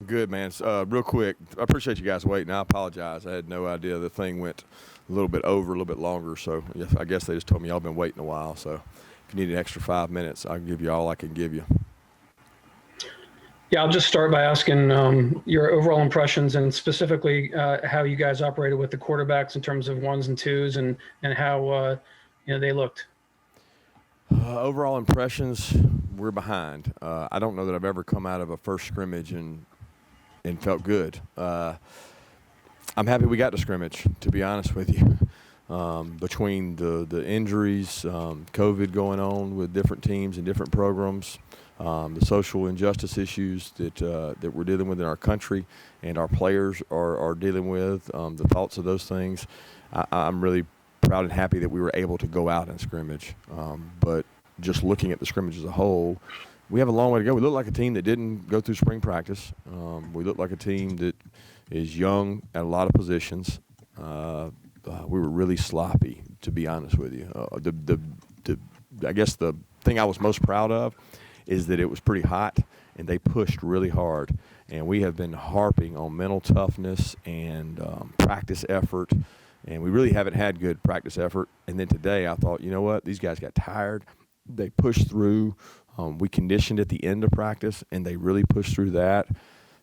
Good, man. Real quick, I appreciate you guys waiting. I apologize. I had no idea the thing went a little bit over, a little bit longer. So yes, I guess they just told me y'all been waiting a while. So if you need an extra 5 minutes, I can give you all I can give you. Yeah, I'll just start by asking your overall impressions and specifically how you guys operated with the quarterbacks in terms of ones and twos and how they looked. Overall impressions, we're behind. I don't know that I've ever come out of a first scrimmage and felt good. I'm happy we got to scrimmage, to be honest with you. Between the injuries, COVID going on with different teams and different programs, the social injustice issues that we're dealing with in our country and our players are dealing with, the thoughts of those things, I'm really proud and happy that we were able to go out and scrimmage. But just looking at the scrimmage as a whole, we have a long way to go. We look like a team that didn't go through spring practice. We look like a team that is young at a lot of positions. We were really sloppy, to be honest with you. I guess the thing I was most proud of is that it was pretty hot and they pushed really hard. And we have been harping on mental toughness and practice effort. And we really haven't had good practice effort. And then today I thought, you know what, these guys got tired. They pushed through. We conditioned at the end of practice, and they really pushed through that.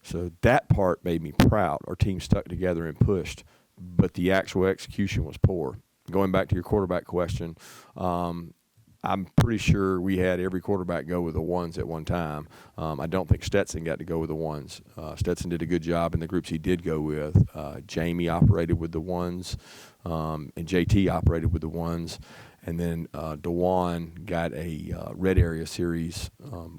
So that part made me proud. Our team stuck together and pushed, but the actual execution was poor. Going back to your quarterback question, I'm pretty sure we had every quarterback go with the ones at one time. I don't think Stetson got to go with the ones. Stetson did a good job in the groups he did go with. Jamie operated with the ones, and JT operated with the ones. And then DeJuan got a red area series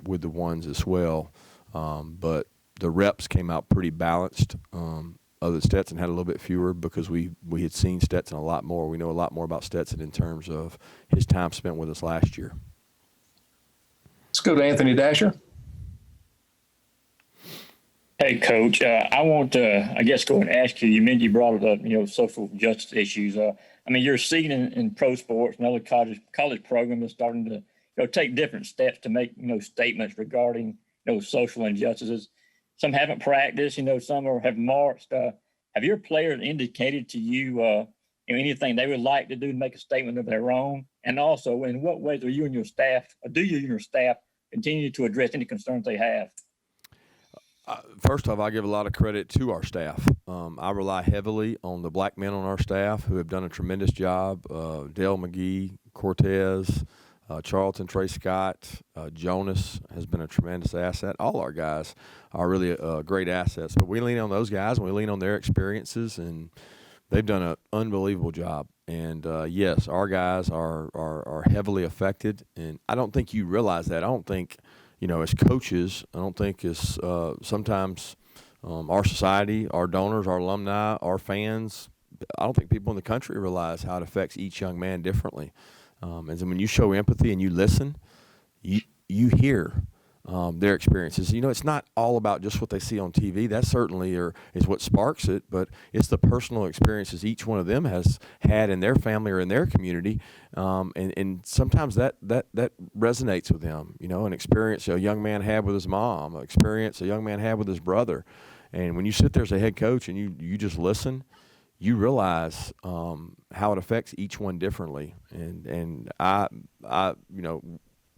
with the ones as well. But the reps came out pretty balanced. Other than Stetson had a little bit fewer because we had seen Stetson a lot more. We know a lot more about Stetson in terms of his time spent with us last year. Let's go to Anthony Dasher. Hey, Coach. I want to, I guess, go and ask you. You mentioned you brought up, social justice issues. You're seeing in pro sports and other college programs are starting to, take different steps to make, statements regarding, social injustices. Some haven't practiced, some have marched. Have your players indicated to you, anything they would like to do to make a statement of their own? And also, in what ways are you and your staff, or do you and your staff continue to address any concerns they have? First off, I give a lot of credit to our staff. I rely heavily on the black men on our staff who have done a tremendous job. Dale McGee, Cortez, Charlton, Trey Scott, Jonas has been a tremendous asset. All our guys are really great assets. But we lean on those guys and we lean on their experiences, and they've done an unbelievable job. And, yes, our guys are heavily affected. And I don't think you realize that. I don't think – as coaches, I don't think as sometimes our society, our donors, our alumni, our fans, I don't think people in the country realize how it affects each young man differently. And so when you show empathy and you listen, you hear their experiences. It's not all about just what they see on TV. That certainly is what sparks it, but it's the personal experiences each one of them has had in their family or in their community. And sometimes that resonates with them, an experience a young man had with his mom, an experience a young man had with his brother. And when you sit there as a head coach and you just listen, you realize how it affects each one differently. And I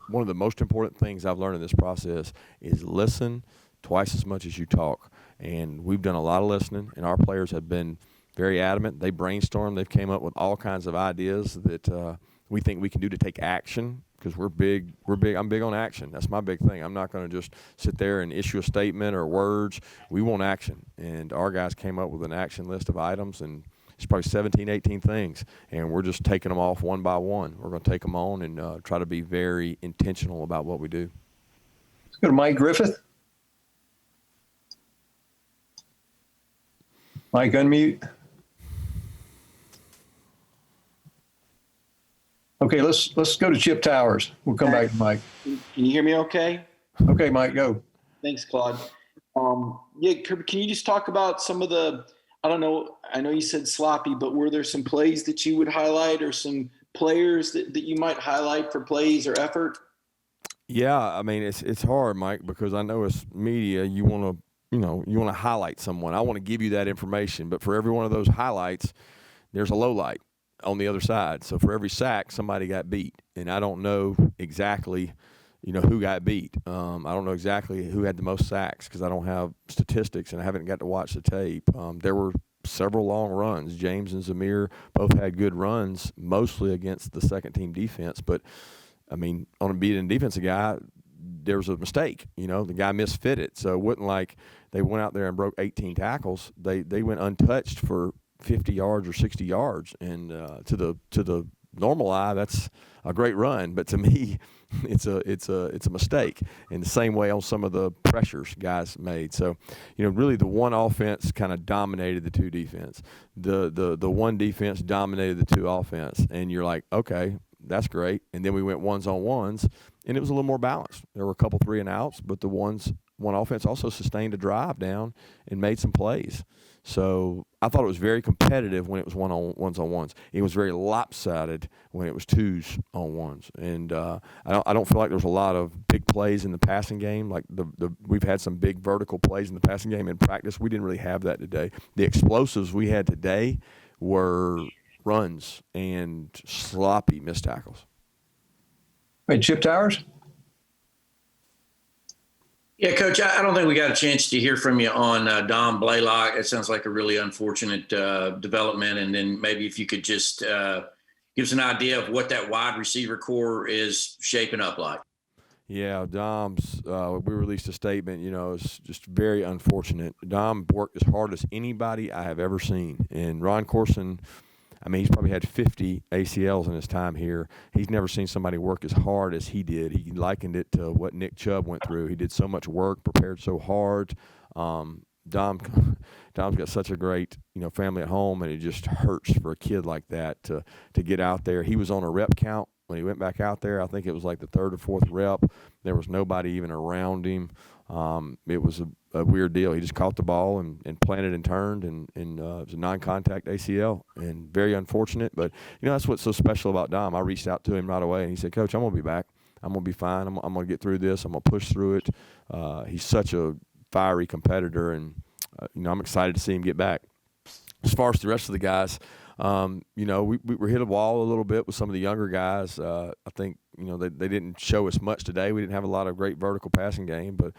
one of the most important things I've learned in this process is listen twice as much as you talk. And we've done a lot of listening, and our players have been very adamant. They brainstormed. They've came up with all kinds of ideas that we think we can do to take action, because we're big. I'm big on action. That's my big thing. I'm not going to just sit there and issue a statement or words. We want action. And our guys came up with an action list of items, and it's probably 17, 18 things, and we're just taking them off one by one. We're going to take them on and try to be very intentional about what we do. Let's go to Mike Griffith. Mike, unmute. Okay, let's go to Chip Towers. We'll come back to Mike. Can you hear me okay? Okay, Mike, go. Thanks, Claude. Kirby, can you just talk about some of the, I don't know, I know you said sloppy, but were there some plays that you would highlight, or some players that you might highlight for plays or effort? Yeah, it's hard, Mike, because I know as media you want to you want to highlight someone. I want to give you that information, but for every one of those highlights, there's a low light on the other side. So for every sack, somebody got beat, and I don't know exactly, who got beat. I don't know exactly who had the most sacks because I don't have statistics and I haven't got to watch the tape. There were several long runs. James and Zamir both had good runs, mostly against the second team defense. But I mean, on a beating defensive guy, there was a mistake. The guy misfitted. So it wasn't like they went out there and broke 18 tackles. They went untouched for 50 yards or 60 yards, and to the normal eye, that's a great run. But to me, it's a mistake. In the same way on some of the pressures guys made. So, really the one offense kind of dominated the two defense. The one defense dominated the two offense, and you're like, okay, that's great. And then we went ones on ones, and it was a little more balanced. There were a couple 3 and outs, but the one offense also sustained a drive down and made some plays. So I thought it was very competitive when it was ones on ones. It was very lopsided when it was 2s on 1s. And I don't feel like there was a lot of big plays in the passing game. Like we've had some big vertical plays in the passing game in practice. We didn't really have that today. The explosives we had today were runs and sloppy missed tackles. Hey, Chip Towers? Yeah, Coach, I don't think we got a chance to hear from you on Dom Blaylock. It sounds like a really unfortunate development. And then maybe if you could just give us an idea of what that wide receiver core is shaping up like. Yeah, Dom's, we released a statement, it's just very unfortunate. Dom worked as hard as anybody I have ever seen. And Ron Corson, he's probably had 50 ACLs in his time here. He's never seen somebody work as hard as he did. He likened it to what Nick Chubb went through. He did so much work, prepared so hard. Dom's got such a great, family at home, and it just hurts for a kid like that to get out there. He was on a rep count when he went back out there. I think it was like the 3rd or 4th rep. There was nobody even around him. It was a weird deal. He just caught the ball and planted and turned, and it was a non-contact ACL, and very unfortunate. But, that's what's so special about Dom. I reached out to him right away, and he said, Coach, I'm going to be back. I'm going to be fine. I'm going to get through this. I'm going to push through it. He's such a fiery competitor, and, I'm excited to see him get back. As far as the rest of the guys, we were hit a wall a little bit with some of the younger guys. I think, they didn't show us much today. We didn't have a lot of great vertical passing game, but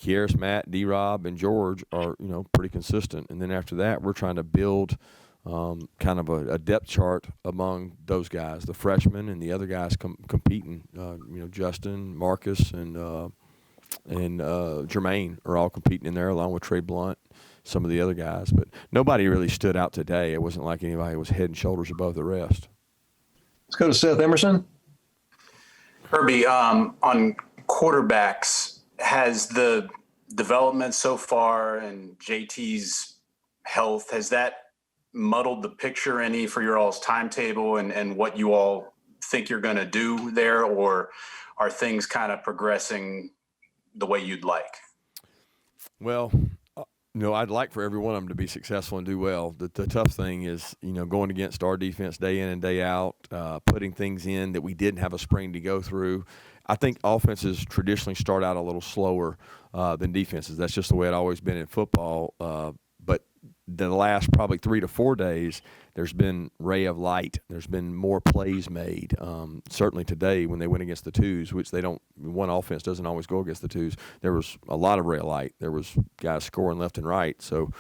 Kieris, Matt, D-Rob, and George are, pretty consistent. And then after that, we're trying to build kind of a depth chart among those guys, the freshmen and the other guys competing. Justin, Marcus, and Jermaine are all competing in there along with Trey Blunt, some of the other guys. But nobody really stood out today. It wasn't like anybody was head and shoulders above the rest. Let's go to Seth Emerson. Kirby, on quarterbacks, has the development so far and JT's health, has that muddled the picture any for your all's timetable and what you all think you're going to do there, or are things kind of progressing the way you'd like? Well, I'd like for every one of them to be successful and do well. The tough thing is, going against our defense day in and day out, putting things in that we didn't have a spring to go through. I think offenses traditionally start out a little slower than defenses. That's just the way it's always been in football. But the last probably 3 to 4 days, there's been ray of light. There's been more plays made. Certainly today when they went against the 2s, which one offense doesn't always go against the 2s, there was a lot of ray of light. There was guys scoring left and right. So,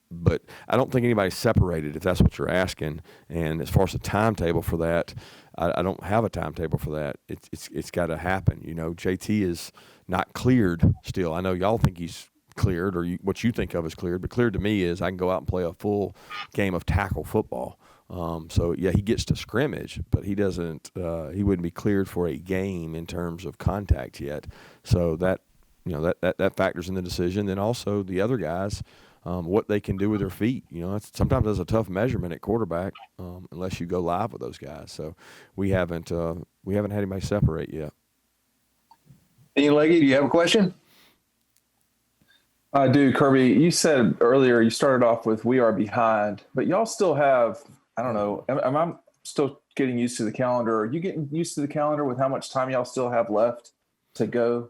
but I don't think anybody's separated, if that's what you're asking. And as far as the timetable for that, I don't have a timetable for that. It's got to happen. JT is not cleared still. I know y'all think he's cleared, or what you think of as cleared, but cleared to me is I can go out and play a full game of tackle football. So yeah, he gets to scrimmage, but he doesn't. He wouldn't be cleared for a game in terms of contact yet. So that that factors in the decision. Then also the other guys, what they can do with their feet. Sometimes that's a tough measurement at quarterback unless you go live with those guys. So we haven't had anybody separate yet. Ian Leggy, do you have a question? I do, Kirby. You said earlier you started off with we are behind, but y'all still have, I don't know, am I still getting used to the calendar? Are you getting used to the calendar with how much time y'all still have left to go?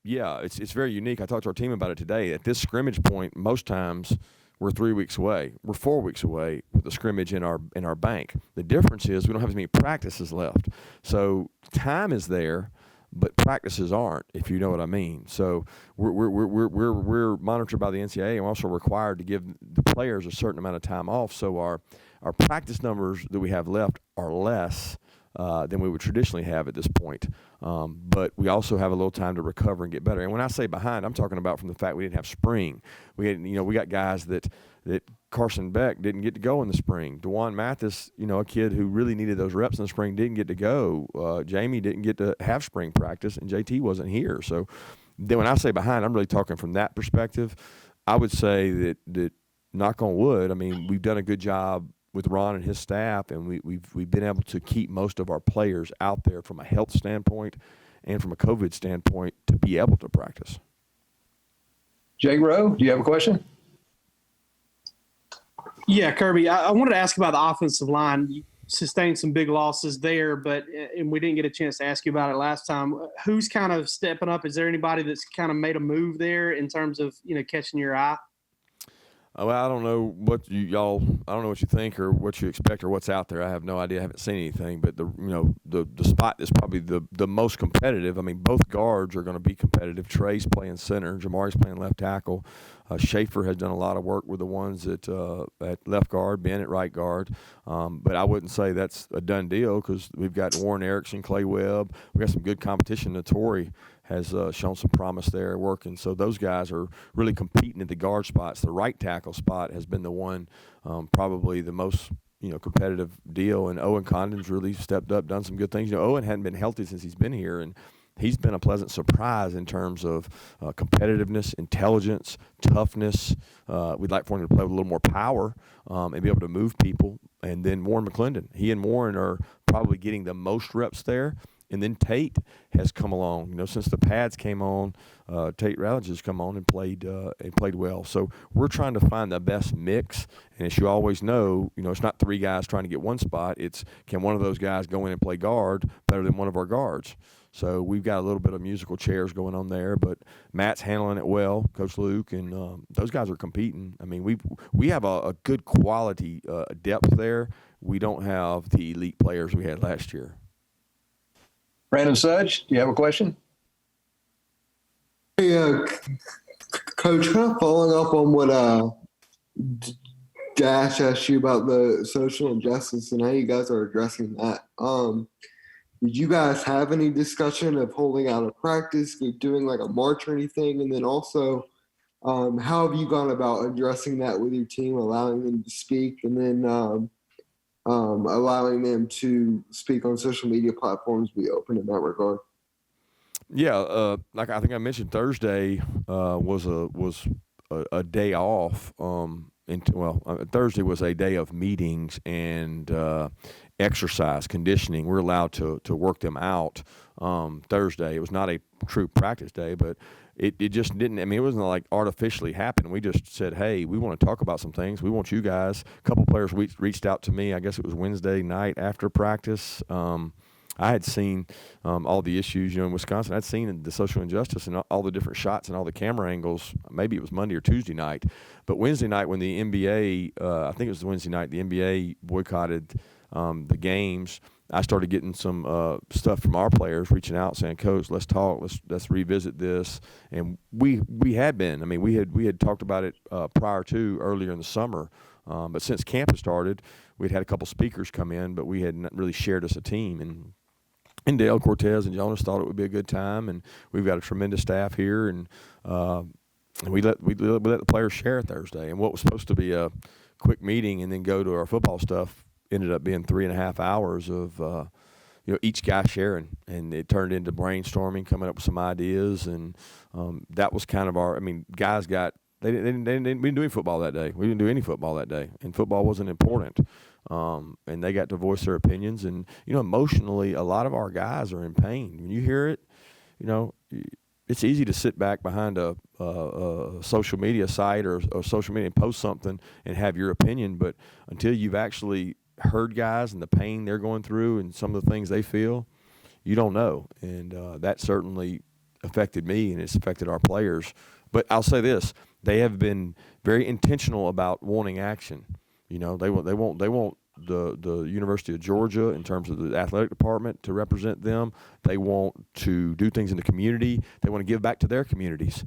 yeah, it's very unique. I talked to our team about it today. At this scrimmage point, most times we're 3 weeks away. We're 4 weeks away with the scrimmage in our bank. The difference is we don't have as many practices left. So time is there, but practices aren't, if you know what I mean. So we're monitored by the NCAA, and we're also required to give the players a certain amount of time off. So our practice numbers that we have left are less than we would traditionally have at this point. But we also have a little time to recover and get better. And when I say behind, I'm talking about from the fact we didn't have spring. We got guys that Carson Beck didn't get to go in the spring. DeJuan Mathis, a kid who really needed those reps in the spring, didn't get to go. Jamie didn't get to have spring practice, and JT wasn't here. So then when I say behind, I'm really talking from that perspective. I would say that knock on wood, we've done a good job with Ron and his staff, and we've been able to keep most of our players out there from a health standpoint and from a COVID standpoint to be able to practice. Jay Rowe, do you have a question? Yeah, Kirby, I wanted to ask about the offensive line. You sustained some big losses there, and we didn't get a chance to ask you about it last time. Who's kind of stepping up? Is there anybody that's kind of made a move there in terms of, catching your eye? Well, I don't know what I don't know what you think or what you expect or what's out there. I have no idea. I haven't seen anything. But the spot is probably the most competitive. Both guards are going to be competitive. Trey's playing center. Jamari's playing left tackle. Schaefer has done a lot of work with the ones at left guard, Ben at right guard. But I wouldn't say that's a done deal because we've got Warren Erickson, Clay Webb. We got some good competition. Notori has shown some promise there working. So those guys are really competing at the guard spots. The right tackle spot has been the one probably the most competitive deal. And Owen Condon's really stepped up, done some good things. Owen hadn't been healthy since he's been here, and he's been a pleasant surprise in terms of competitiveness, intelligence, toughness. We'd like for him to play with a little more power and be able to move people. And then Warren McClendon. He and Warren are probably getting the most reps there. And then Tate has come along. Since the pads came on, Tate Rowledge has come on and played well. So we're trying to find the best mix. And as you always know, it's not three guys trying to get one spot. It's can one of those guys go in and play guard better than one of our guards. So we've got a little bit of musical chairs going on there, but Matt's handling it well, Coach Luke, and those guys are competing. We have a good quality depth there. We don't have the elite players we had last year. Brandon Sudge, do you have a question? Hey, Coach, kind of following up on what Dash asked you about the social injustice and how you guys are addressing that. Did you guys have any discussion of holding out a practice, doing like a march or anything? And then also, how have you gone about addressing that with your team, allowing them to speak, and then allowing them to speak on social media platforms, be open in that regard? Yeah, like I think I mentioned, Thursday was a day off. Thursday was a day of meetings and exercise, conditioning. We're allowed to work them out Thursday. It was not a true practice day, but it just didn't. It wasn't like artificially happened. We just said, hey, we want to talk about some things. We want you guys. A couple players reached out to me. I guess it was Wednesday night after practice. I had seen all the issues, in Wisconsin. I'd seen the social injustice and all the different shots and all the camera angles. Maybe it was Monday or Tuesday night. But Wednesday night when the NBA, I think it was Wednesday night, the NBA boycotted the games. I started getting some stuff from our players reaching out saying, Coach, let's talk, let's revisit this. And we had been. We had talked about it prior to earlier in the summer. But since camp had started, we'd had a couple speakers come in, but we had not really shared as a team. And Dale Cortez and Jonas thought it would be a good time, and we've got a tremendous staff here, and we let the players share it Thursday. And what was supposed to be a quick meeting and then go to our football stuff ended up being 3.5 hours of each guy sharing, and it turned into brainstorming, coming up with some ideas, and that was kind of our. Guys got we didn't do any football that day. We didn't do any football that day, and football wasn't important. And they got to voice their opinions, and emotionally, a lot of our guys are in pain. When you hear it, it's easy to sit back behind a social media site or social media and post something and have your opinion, but until you've actually heard guys and the pain they're going through and some of the things they feel, you don't know. And that certainly affected me and it's affected our players. But I'll say this: they have been very intentional about wanting action. You know, they want the University of Georgia in terms of the athletic department to represent them. They want to do things in the community. They want to give back to their communities.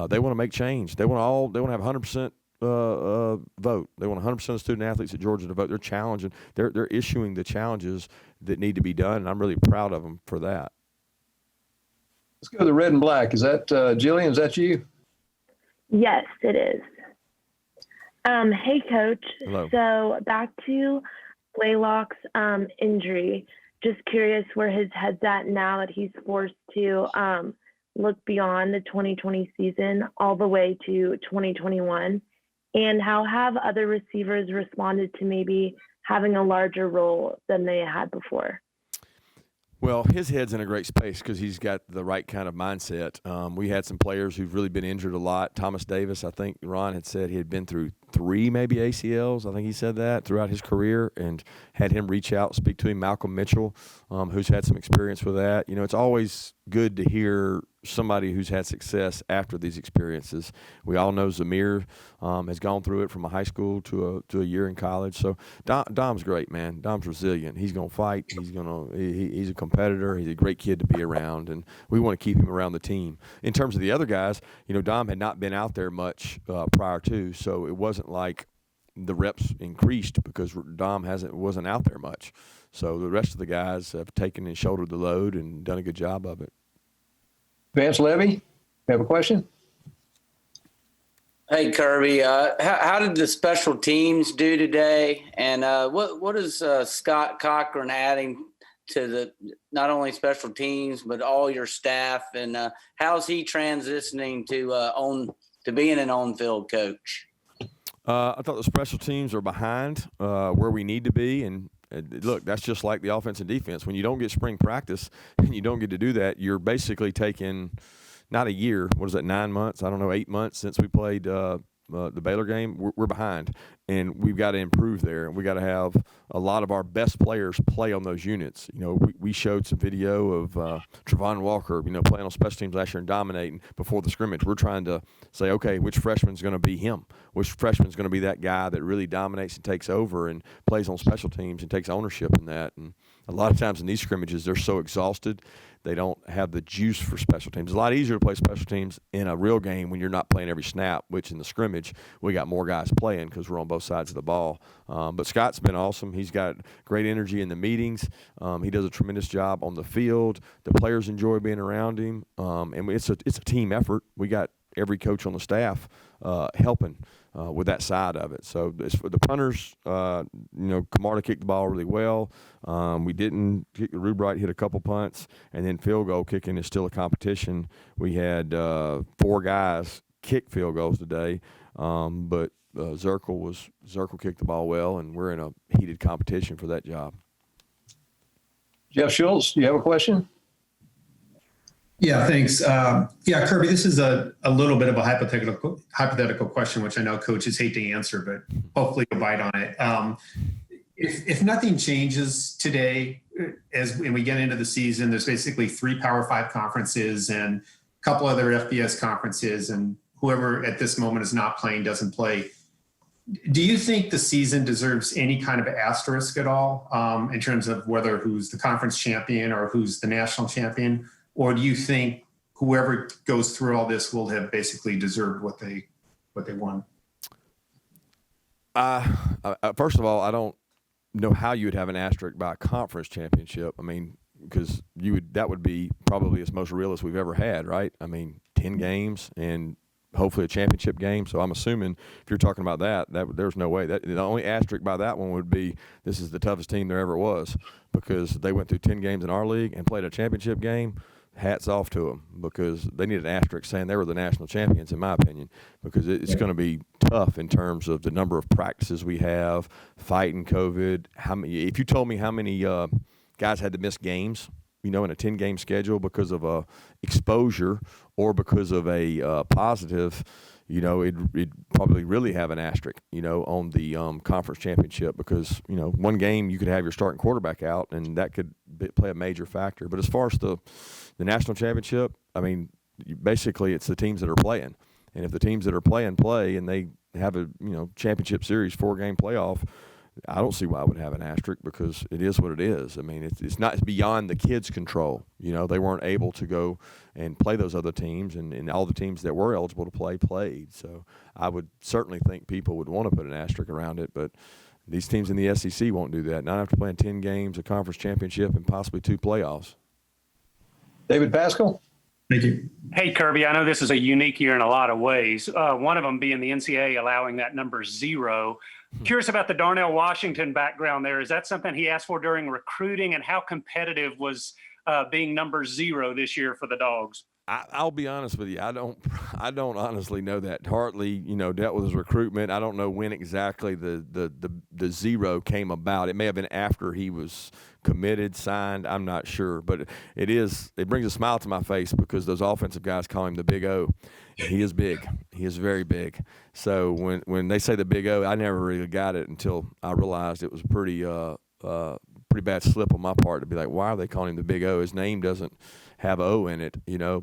They want to make change. They want to have 100% vote. They want 100% of student athletes at Georgia to vote. They're challenging. They're issuing the challenges that need to be done, and I'm really proud of them for that. Let's go to the red and black. Is that Jillian? Is that you? Yes, it is. Hey, Coach. Hello. So back to Blaylock's injury. Just curious where his head's at now that he's forced to look beyond the 2020 season all the way to 2021. And how have other receivers responded to maybe having a larger role than they had before? Well, his head's in a great space because he's got the right kind of mindset. We had some players who've really been injured a lot. Thomas Davis, I think Ron had said he had been through 3 maybe ACLs. I think he said that throughout his career, and had him reach out, speak to him. Malcolm Mitchell, who's had some experience with that. You know, it's always good to hear somebody who's had success after these experiences. We all know Zamir has gone through it from a high school to a year in college. So Dom's great, man. Dom's resilient. He's going to fight. He's a competitor. He's a great kid to be around, and we want to keep him around the team. In terms of the other guys, you know, Dom had not been out there much prior to, so it wasn't like the reps increased because Dom wasn't out there much. So the rest of the guys have taken and shouldered the load and done a good job of it. Vance Levy, you have a question? Hey, Kirby, how did the special teams do today? And what is Scott Cochran adding to the not only special teams but all your staff? And how's he transitioning to being an on-field coach? I thought the special teams are behind where we need to be, and look, that's just like the offense and defense. When you don't get spring practice and you don't get to do that, you're basically taking not a year. What is that, 9 months? I don't know, 8 months since we played the Baylor game. We're behind, and we've got to improve there. And we got to have a lot of our best players play on those units. You know, we showed some video of Travon Walker, you know, playing on special teams last year and dominating before the scrimmage. We're trying to say, okay, which freshman's going to be him? Which freshman's going to be that guy that really dominates and takes over and plays on special teams and takes ownership in that? And a lot of times in these scrimmages, they're so exhausted, they don't have the juice for special teams. It's a lot easier to play special teams in a real game when you're not playing every snap, which in the scrimmage, we got more guys playing because we're on both sides of the ball. But Scott's been awesome. He's got great energy in the meetings. He does a tremendous job on the field. The players enjoy being around him. And it's a team effort. We got every coach on the staff helping with that side of it. So for the punters, you know, Camarda kicked the ball really well. We didn't kick. Rubright hit a couple punts, and then field goal kicking is still a competition. We had 4 guys kick field goals today, but Zirkle kicked the ball well, and we're in a heated competition for that job. Jeff Schultz, do you have a question? Yeah, thanks. Yeah, Kirby, this is a little bit of a hypothetical question, which I know coaches hate to answer, but hopefully you'll bite on it. If nothing changes today, when we get into the season, there's basically 3 Power 5 conferences and a couple other FBS conferences, and whoever at this moment is not playing doesn't play. Do you think the season deserves any kind of asterisk at all in terms of whether who's the conference champion or who's the national champion? Or do you think whoever goes through all this will have basically deserved what they won? First of all, I don't know how you would have an asterisk by a conference championship. I mean, because that would be probably as most realist we've ever had, right? I mean, 10 games and hopefully a championship game. So I'm assuming if you're talking about that there's no way. The only asterisk by that one would be this is the toughest team there ever was, because they went through 10 games in our league and played a championship game. Hats off to them, because they need an asterisk saying they were the national champions, in my opinion, because it's going to be tough in terms of the number of practices we have, fighting COVID. If you told me how many guys had to miss games, you know, in a 10-game schedule because of a exposure or because of a positive, you know, it'd probably really have an asterisk, you know, on the conference championship, because, you know, one game you could have your starting quarterback out, and that could play a major factor. But as far as the national championship, I mean, basically it's the teams that are playing. And if the teams that are playing play and they have a championship series 4-game playoff, I don't see why I would have an asterisk because it is what it is. I mean, it's beyond the kids' control. They weren't able to go and play those other teams, and all the teams that were eligible to play played. So I would certainly think people would want to put an asterisk around it, but these teams in the SEC won't do that. Not after playing 10 games, a conference championship, and possibly 2 playoffs. David Pascal? Thank you. Hey, Kirby, I know this is a unique year in a lot of ways. One of them being the NCAA allowing that number 0. Curious about the Darnell Washington background there. Is that something he asked for during recruiting, and how competitive was being number 0 this year for the Dogs? I'll be honest with you. I don't honestly know that. Hartley, dealt with his recruitment. I don't know when exactly the 0 came about. It may have been after he was committed, signed. I'm not sure, but it brings a smile to my face because those offensive guys call him the Big O. And he is big. He is very big. So when they say the Big O, I never really got it until I realized it was a pretty bad slip on my part to be like, why are they calling him the Big O? His name doesn't have O in it,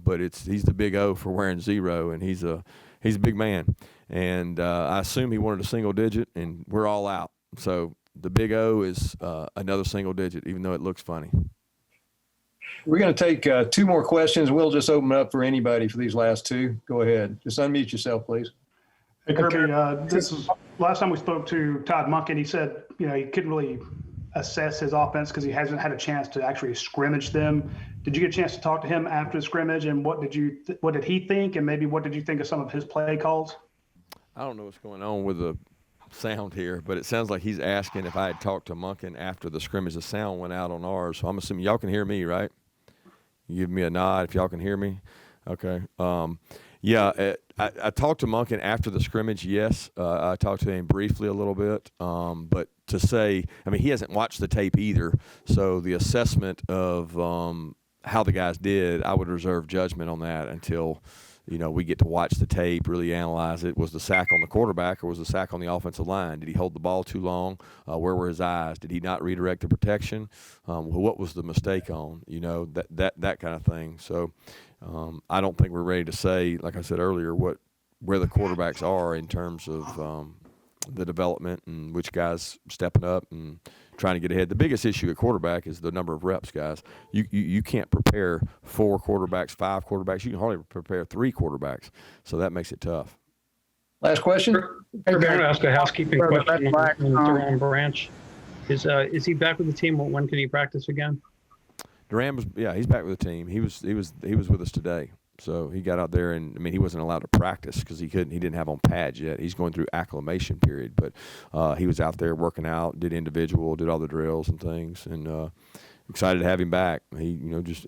but he's the Big O for wearing 0, and he's a big man. And I assume he wanted a single digit, and we're all out. So the Big O is another single digit, even though it looks funny. We're going to take 2 more questions. We'll just open up for anybody for these last 2. Go ahead. Just unmute yourself, please. Hey, Kirby, this is last time we spoke to Todd Monken. He said, he couldn't really assess his offense because he hasn't had a chance to actually scrimmage them. Did you get a chance to talk to him after the scrimmage, and what did he think, and maybe what did you think of some of his play calls? I don't know what's going on with the sound here, but it sounds like he's asking if I had talked to Monken after the scrimmage. The sound went out on ours, so I'm assuming y'all can hear me, right? You give me a nod if y'all can hear me. Okay. I talked to Monken after the scrimmage, yes. I talked to him briefly a little bit, but to say, he hasn't watched the tape either, so the assessment of how the guys did, I would reserve judgment on that until we get to watch the tape, really analyze it. Was the sack on the quarterback or was the sack on the offensive line? Did he hold the ball too long? Where were his eyes? Did he not redirect the protection? What was the mistake on? That kind of thing. So I don't think we're ready to say, like I said earlier, where the quarterbacks are in terms of the development and which guys stepping up and trying to get ahead. The biggest issue at quarterback is the number of reps, guys. You can't prepare 4 quarterbacks, 5 quarterbacks. You can hardly prepare 3 quarterbacks, so that makes it tough. Last question. I'm going to ask a housekeeping question on Duran Branch. Is he back with the team? When can he practice again? Duran he's back with the team. He was with us today. So he got out there, and he wasn't allowed to practice because he didn't have on pads yet. He's going through acclimation period, but he was out there working out, did individual, did all the drills and things, and excited to have him back. He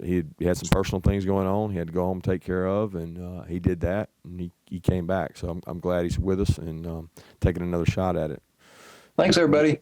he had some personal things going on. He had to go home and take care of, and he did that, and he came back. So I'm glad he's with us and taking another shot at it. Thanks, everybody.